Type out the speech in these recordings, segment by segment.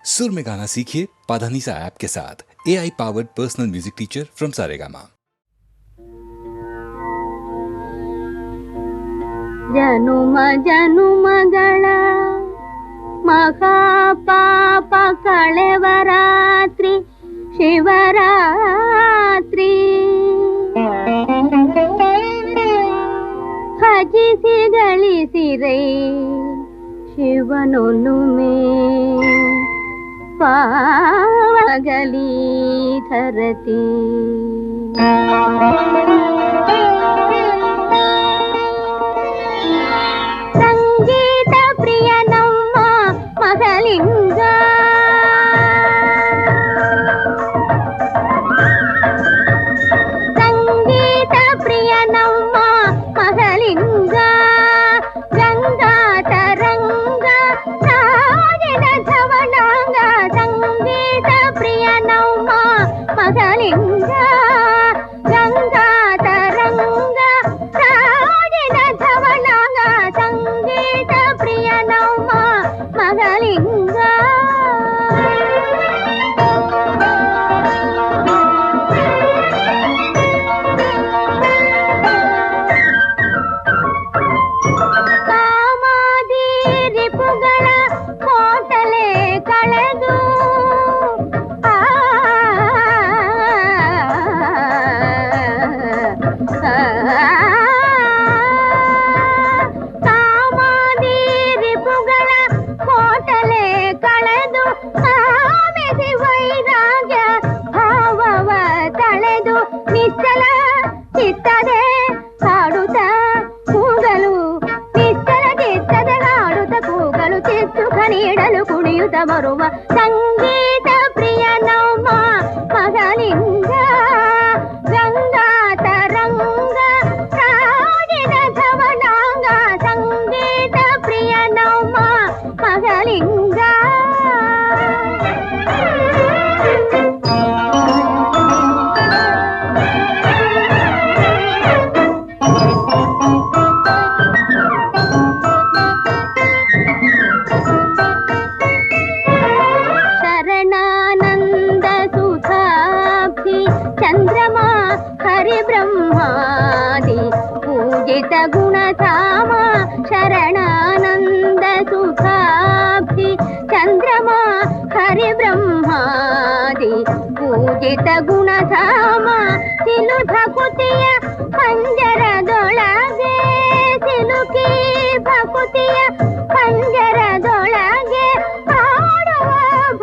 सुर में गाना सीखिए पाधानीसा ऐप के साथ। AI powered personal music teacher from Saregama. ಜನುಮ ಜನುಮಗಳ ಮಹಾಪಾಪ ಕಳೆವ ರಾತ್ರಿ ಶಿವರಾತ್ರಿ ಭಜಿಸಿ ಗಳಿಸಿರೈ ಶಿವನೊಲುಮೆ ಪಾವಗಲಿ ಧರತಿ ಸಂಗೀತ ಪ್ರಿಯ ನಮ್ಮ ಮಗಲಿಂಗ ಸಂಗೀತ ಪ್ರಿಯ ನಮ್ಮ ಮಗಲಿಂಗ ಗಂಗಾ ತರಂಗ ರಾಜನ ಧವಳಾಂಗ ಸಂಗೀತ ಪ್ರಿಯ ನಮ್ಮ ಮಗಲಿಂಗ ಗಂಗಾ ತರಂಗ ರಾಜನ ಧವಳಾಂಗ ಸಂಗೀತ ಪ್ರಿಯ ನಮ್ಮ ಮಗಲಿಂಗ ಕಾಮಾದಿ ರಿಪುಗಳ ಕೋಟಲೆ ಕಳೆದು ಕಾಮಾದಿ ರಿಪುಗಳ ಕೋಟಲೆ ಕಳೆದು ಕಾಮೆಸಿ ವೈರಾಗ್ಯ ಭಾವವ ತಳೆದು ನಿಶ್ಚಲ ಚಿತ್ತದೆ ಹಾಡುತ್ತ ಕೂಗಲು ನಿಶ್ಚಲ ಚಿತ್ತದೆ ಹಾಡುತ್ತ ಕೂಗಲು ಚಿತ್ತುಖ ನೀಡಲು ಕುಣಿಯುತ್ತ ಬರುವ ಸಂಗೀತ ಪ್ರಿಯ ನಮ್ಮ ಮಗಲಿಂಗ ಗಂಗಾ ತರಂಗ ರಾಜನ ಧವಳಾಂಗ ಸಂಗೀತ ಪ್ರಿಯ ನಮ್ಮ ಮಗಲಿಂಗ ಶರಣಾನಂದ ಸುಧಾಬ್ಧಿ ಚಂದ್ರಮಾ ಹರಿಬ್ರಹ್ಮಾದಿ ಪೂಜಿತ ಗುಣಧಾಮ ಶರಣಾನಂದ ಸುಧಾಬ್ಧಿ ಚಂದ್ರಮಾ ಹರಿಬ್ರಹ್ಮಾದಿ ಪೂಜಿತ ಗುಣಧಾಮ ಸಿಲುಧ ಕುತಿಯ ಪಂಜರದೊಳಗೆ ಸಿಲುಕಿ ಭಕುತಿಯ ಪಂಜರದೊಳಗೆ ಹಾಡುವ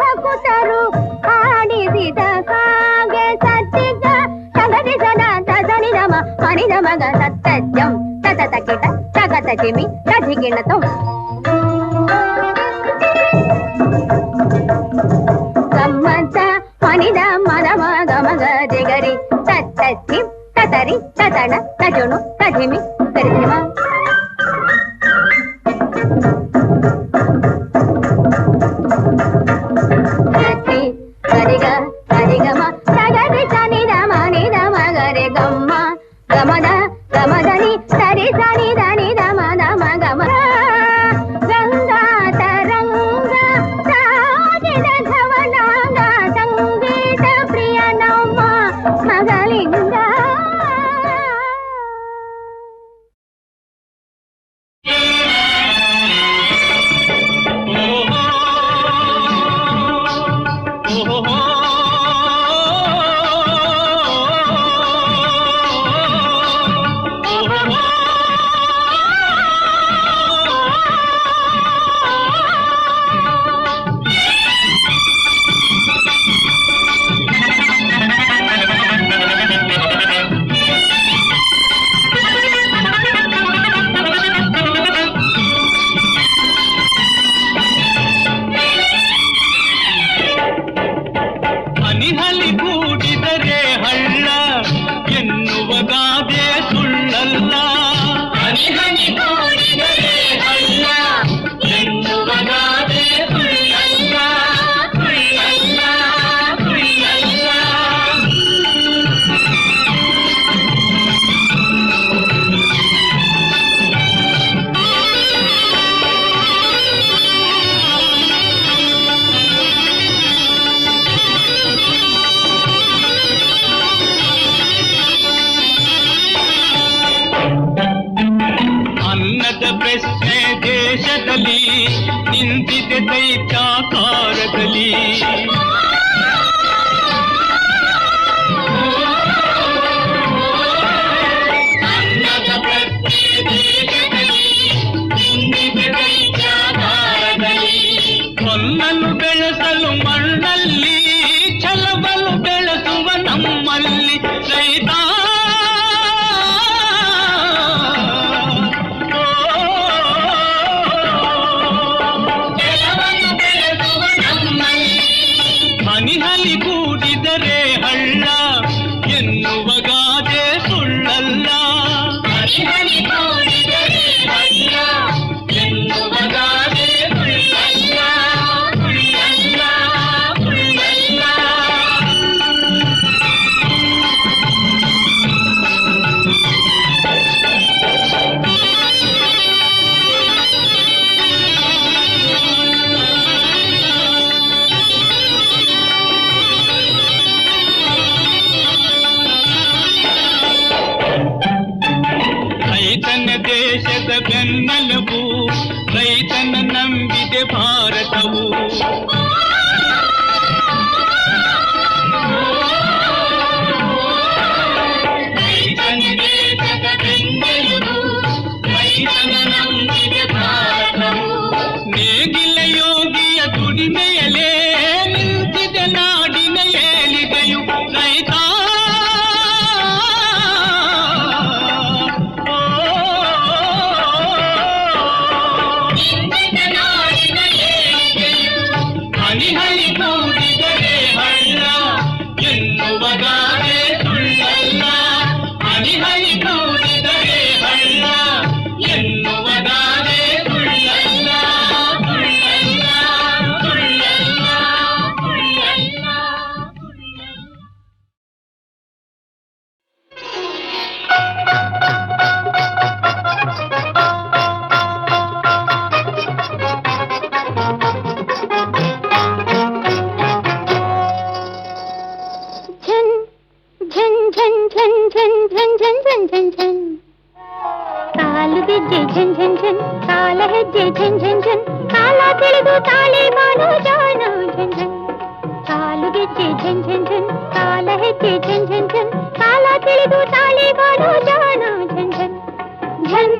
ಭಕುತರು ಹಾಡಿಸಿದ ಕಾಗೆ ಸತ್ತಿಗ ತಗದಿ ಸದ ತದನಿ ನಮ ಮನಿದ ಮಗ ಸತ್ತಜ್ಜಂ ತತ ಕಿಟ ತಗತ ಚಿಮಿ ತಧಿಗಿಣತಂ ಗಮ್ಮತ್ತ ಮನಿದ ಮದ ಮಗ ಮಗ ದಿಗರಿ ತತ್ತಿ ತತರಿ ತತಣ ತಜುಣು ತಧಿಮಿ ತರಿಸಿಮ ಗರಿಗ ಗರಿಗಮ ತಗದಿ ಸನಿದ ಮನಿದ ಮಗರೆ ಗಮ್ಮ ಗಮದ ಗಮದನಿ ಸರಿ ಸನಿ ಧನಿ ದಮ ದಮ ಗಮ ದೈತ್ಯಾಕಾರದಲ್ಲಿ ಹೊನ್ನನ್ನು ಬೆಳೆಸಲು ಮಣ್ಣಲ್ಲಿ ಛಲವನ್ನು ಬೆಳೆಸುವ ನಮ್ಮಲ್ಲಿ ರೈತ ಹನಿ ಹನಿ ಕೂಡಿದರೆ ಹಳ್ಳ ಎನ್ನುವ ಗಾದೆ ಸುಳ್ಳಲ್ಲ. ಹನಿ ಹನಿ ಕೂಡಿದರೆ ಹಳ್ಳ ಎನ್ನುವ ಗಾದೆ ಸುಳ್ಳಲ್ಲ, ಸುಳ್ಳಲ್ಲ, ಸುಳ್ಳಲ್ಲ. ರೈತನ ದೇಶದ ಬೆನ್ನೆಲುಬು, ರೈತನ ನಂಬಿದೆ ಭಾರತವು. ರೈತನ ದೇಶದ ಬೆನ್ನೆಲುಬು, ರೈತನ ನಂಬಿದೆ ಭಾರತವು. ನೇಗಿಲ ಯೋಗಿಯ ದುಡಿಮೆಯಲೇ ನಿಂತಿದೆ ನಾಡಿನ ಏಳಿಗೆಯು. ರೈತ ಹನಿ ಹನಿ ಕೂಡಿದರೆ ಹಳ್ಳ ಎನ್ನುವ ಗಾದೆ ಸುಳ್ಳಲ್ಲ. ಹನಿ ಹನಿ ಕೂಡಿದರೆ ಹಳ್ಳ ಎನ್ನುವ ಗಾದೆ ಸುಳ್ಳಲ್ಲ, ಸುಳ್ಳಲ್ಲ, ಸುಳ್ಳಲ್ಲ, ಸುಳ್ಳಲ್ಲ. ಝನ್ ಝನ್ ಝನ್ ಝನ್ ಝನ್ ಝನ್ ಝನ್ ಝನ್ ಝನ್ ಝನ್ ಕಾಲು ಗೆಜ್ಜೆ ಝನ್ ಝನ್ ಝನ್, ಕಾಲ ಹೆಜ್ಜೆ ಝನ್ ಝನ್ ಝನ್, ಕಾಲ ತಿಳಿದು ತಾಳಿ ಬಾಳು ಜಾಣ ಝನ್ ಝನ್. ಕಾಲು ಗೆಜ್ಜೆ ಝನ್ ಝನ್ ಝನ್, ಕಾಲ ಹೆಜ್ಜೆ ಝನ್ ಝನ್ ಝನ್, ಕಾಲ ತಿಳಿದು ತಾಳಿ ಬಾಳು ಜಾಣ ಝನ್ ಝನ್. ಝನ್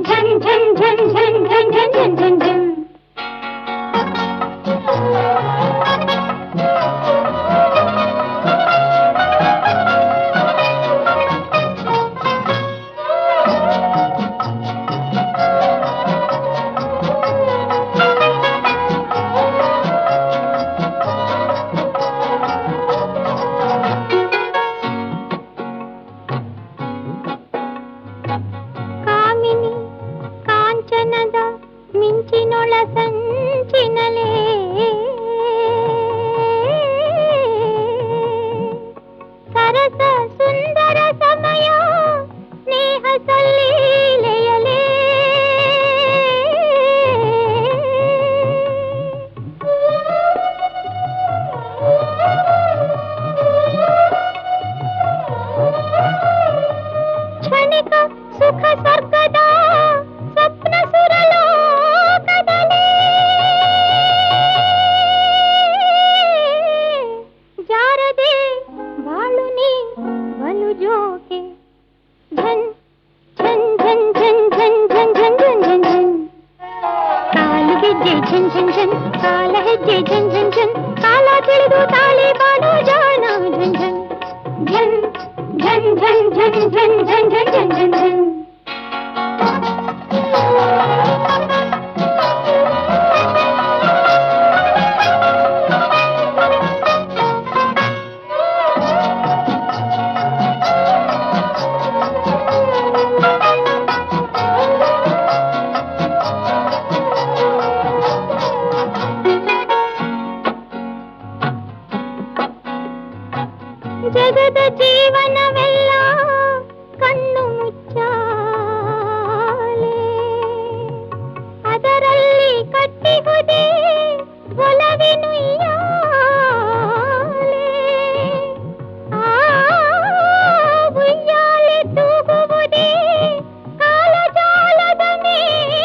ಝನ್ ಝನ್ ಝನ್ ಝನ್ ಝನ್ ಝನ್ ಝನ್ ಝನ್ ಝನ್. ಕಾಮಿನಿ ಕಾಂಚನದ ಮಿಂಚಿನೊಳ ಸಂಚಿನಲೇ ಸರಸ ಸುಂದರ ಸಮಯ ಸ್ನೇಹ ಸಲ್ಲೀಲೆಯಲೇ ಕ್ಷಣಿಕ ಸುಖ ಸ್ವರ್ಗದ ಸ್ವಪ್ನ ಸುರಲೋಕದಲ್ಲಿ ಜಾರದೆ ಬಾಳು ನೀ ಬಲು ಜೋಕೆ. ಝನ್ ಝನ್ ಝನ್ ಝನ್ ಝನ್ ಝನ್ ಝನ್ ಝನ್ ಝನ್ ಝನ್. ಕಾಲು ಗೆಜ್ಜೆ ಝನ್ ಝನ್ ಝನ್, ಕಾಲ ಹೆಜ್ಜೆ ಝನ್ ಝನ್ ಝನ್, ಕಾಲ ತಿಳಿದು ತಾಳಿ ಬಾಳು ಜಾಣ ಝನ್ ಝನ್. ಝನ್ ಝನ್ ಝನ್ ಝನ್ ಝನ್ ಝನ್ ಝನ್ ಝನ್ ಝನ್ ಝನ್. ಜಗದ ಜೀವನವೆಲ್ಲ ಕಣ್ಣು ಮುಚ್ಚಾಲೆ, ಅದರಲ್ಲಿ ಕಟ್ಟಿಹುದೇ ಒಲವಿನುಯ್ಯಾಲೆ. ಆ ಉಯ್ಯಾಲೆ ತೂಗುವುದೇ ಕಾಲಜಾಲದ ಮೇಲೆ.